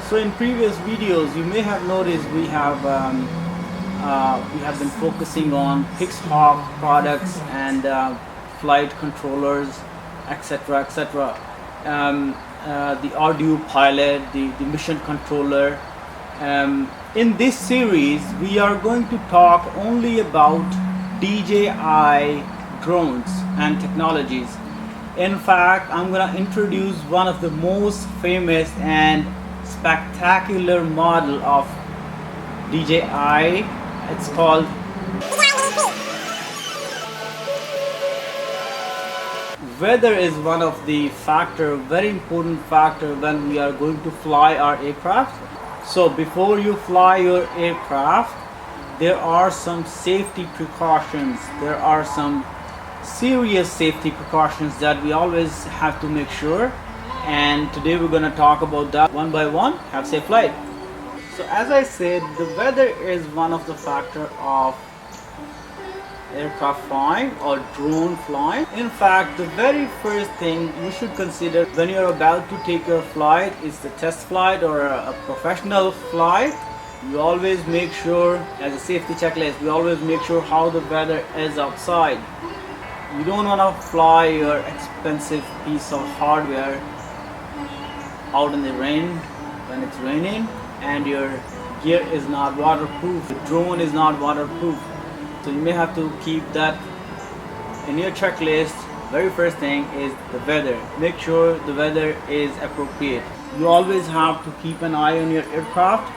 So in previous videos, you may have noticed we have been focusing on Pixhawk products and flight controllers, etc., etc. The Arduino pilot, the mission controller. In this series, we are going to talk only about DJI drones and technologies. In fact, I'm going to introduce one of the most famous and spectacular model of DJI. It's called weather. Is one of the very important factor when we are going to fly our aircraft. So before you fly your aircraft, there are some safety precautions. There are some serious safety precautions that we always have to make sure, and today we're going to talk about that one by one. Have safe flight. So as I said, the weather is one of the factor of aircraft flying or drone flying. In fact, the very first thing you should consider when you're about to take your flight is the test flight or a professional flight. You always make sure, as a safety checklist, we always make sure how the weather is outside. You don't want to fly your expensive piece of hardware out in the rain when it's raining and your gear is not waterproof. The drone is not waterproof. So you may have to keep that in your checklist. Very first thing is the weather. Make sure the weather is appropriate. You always have to keep an eye on your aircraft,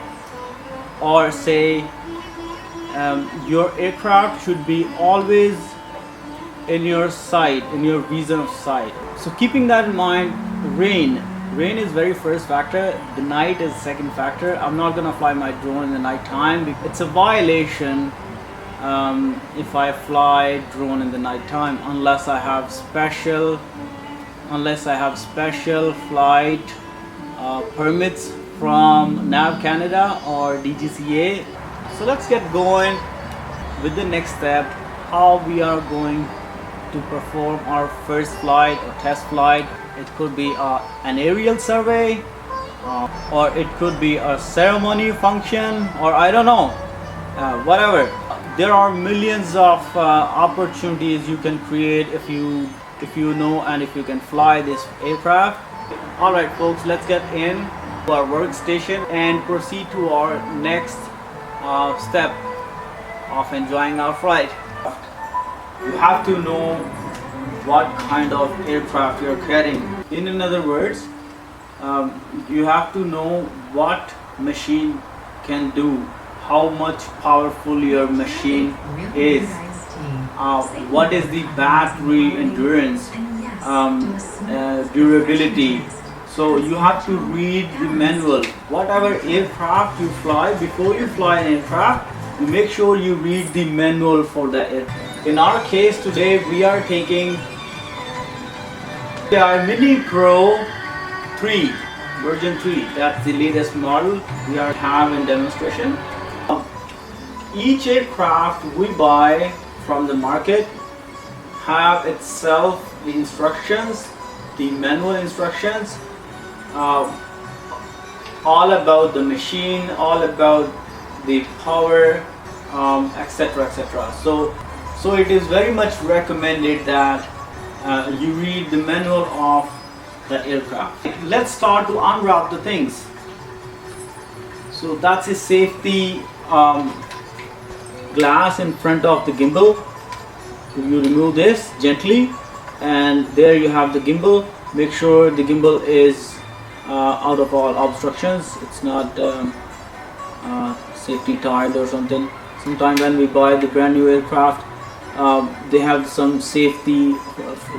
or say your aircraft should be always in your sight, in your vision of sight. So keeping that in mind, rain is very first factor. The night is second factor. I'm not gonna fly my drone in the night time. It's a violation if I fly drone in the night time, unless I have special flight permits from NAV Canada or DGCA. So let's get going with the next step, how we are going to perform our first flight or test flight. It could be an aerial survey, or it could be a ceremony function, or I don't know, whatever. There are millions of opportunities you can create if you know and if you can fly this aircraft. All right, folks, let's get in to our workstation and proceed to our next step of enjoying our flight. You have to know what kind of aircraft you're carrying. In other words, you have to know what machine can do, how much powerful your machine is, what is the battery endurance, durability. So you have to read the manual. Whatever aircraft you fly, before you fly an aircraft, you make sure you read the manual for the aircraft. In our case today, we are taking DJI Mini Pro 3, version 3. That's the latest model we have in demonstration. Each aircraft we buy from the market have itself the instructions, the manual instructions, all about the machine, all about the power, etc., etc. So it is very much recommended that you read the manual of the aircraft. Let's start to unwrap the things. So that's a safety glass in front of the gimbal. You remove this gently, and there you have the gimbal. Make sure the gimbal is out of all obstructions. It's not safety tied or something. Sometimes when we buy the brand new aircraft, they have some safety,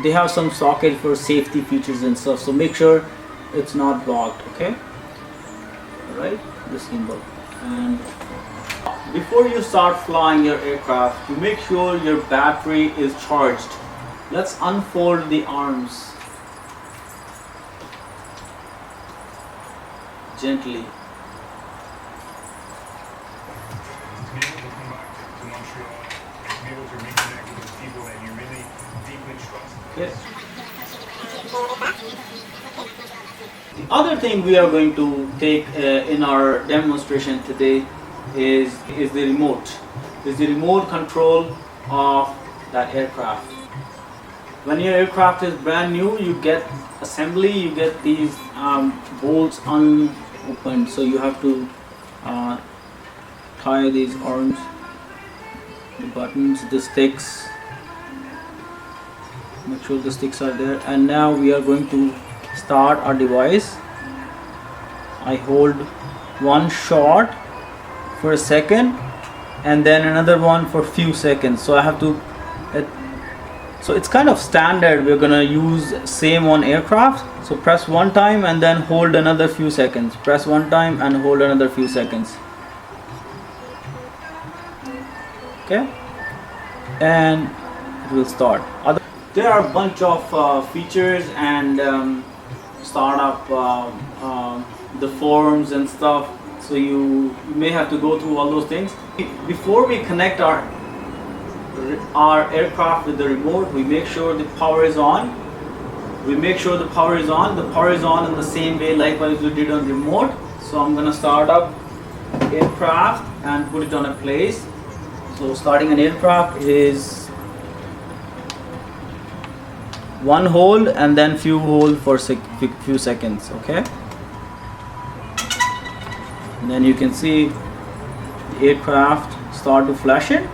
they have some socket for safety features and stuff, so make sure it's not blocked. Okay, all right, this gimbal. And before you start flying your aircraft, you make sure your battery is charged. Let's unfold the arms gently. Yes. The other thing we are going to take in our demonstration today is the remote. Is the remote control of that aircraft. When your aircraft is brand new, you get assembly, you get these bolts unopened, so you have to tie these arms, the buttons, the sticks, make sure the sticks are there. And now we are going to start our device. I hold one shot for a second and then another one for few seconds, so I have to so it's kind of standard, we're gonna use same on aircraft. So press one time and then hold another few seconds, press one time and hold another few seconds. Okay, and it will start. There are a bunch of features and startup the forms and stuff, so you may have to go through all those things. Before we connect our aircraft with the remote, we make sure the power is on. We make sure the power is on. The power is on in the same way likewise we did on remote. So I'm gonna start up aircraft and put it on a place. So starting an aircraft is one hold and then few hold for few seconds. Okay, and then you can see the aircraft start to flash it.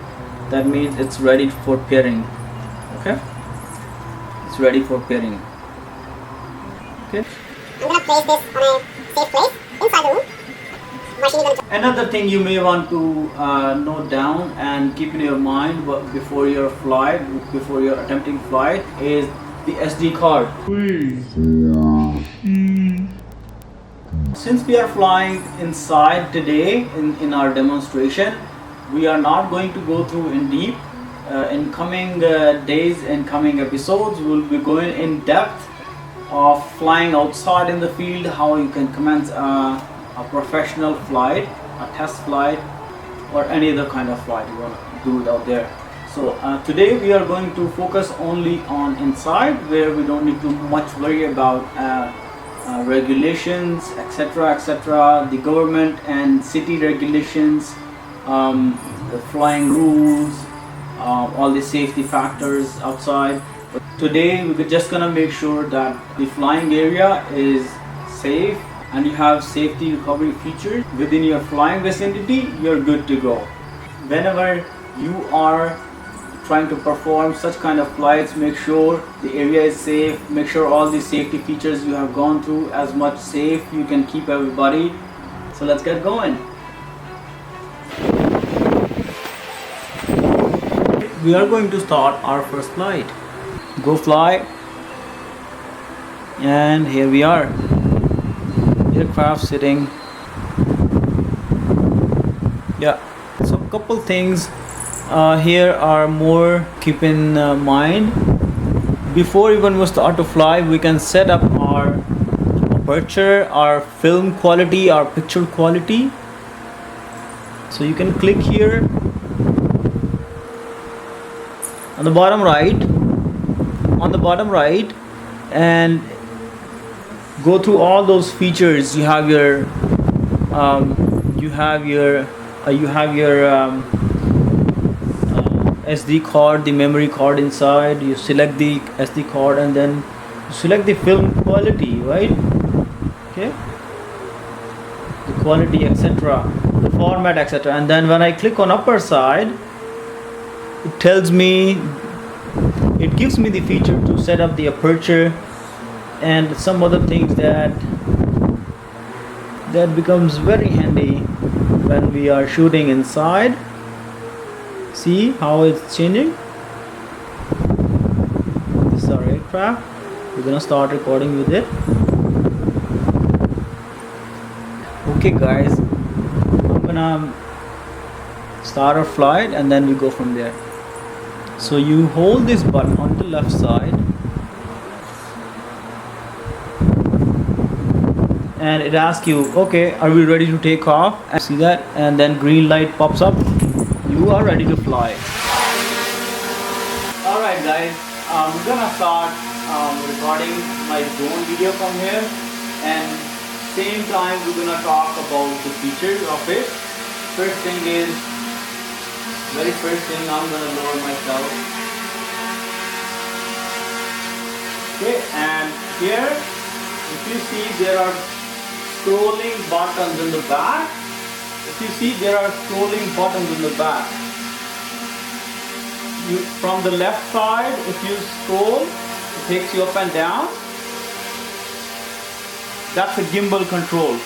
That means it's ready for pairing. Okay, it's ready for pairing. Okay, I'm gonna place this on a safe place inside the room. Another thing you may want to note down and keep in your mind before your flight, before you're attempting flight, is the SD card. Since we are flying inside today in our demonstration, we are not going to go through in deep. In coming days and coming episodes, we will be going in depth of flying outside in the field, how you can commence a professional flight, a test flight, or any other kind of flight you want to do it out there. So today we are going to focus only on inside, where we don't need to much worry about regulations, etc., etc., the government and city regulations, the flying rules, all the safety factors outside. But today we're just gonna make sure that the flying area is safe and you have safety recovery features within your flying vicinity. You're good to go. Whenever you are trying to perform such kind of flights, make sure the area is safe, make sure all the safety features you have gone through as much safe you can keep everybody. So let's get going. We are going to start our first flight. Go fly, and here we are, aircraft sitting. Yeah, so a couple things here are more keep in mind. Before even we start to fly, we can set up our aperture, our film quality, our picture quality. So you can click here on the bottom right, and go through all those features. You have your SD card, the memory card inside. You select the SD card and then you select the film quality, right? Okay, the quality, etc., the format, etc. And then when I click on upper side, it tells me, it gives me the feature to set up the aperture and some other things that becomes very handy when we are shooting inside. See how it's changing? This is our aircraft. We're gonna start recording with it. Okay guys, I'm gonna start our flight and then we go from there. So you hold this button on the left side and it asks you, okay, are we ready to take off? And see that, and then green light pops up. You are ready to fly. Alright guys, we're gonna start recording my drone video from here. and same time we're gonna talk about the features of it. First thing is, very first thing, I'm gonna lower myself. Okay, and here, if you see, there are scrolling buttons in the back. If you see, there are scrolling buttons in the back. From the left side, if you scroll, it takes you up and down. That's a gimbal control.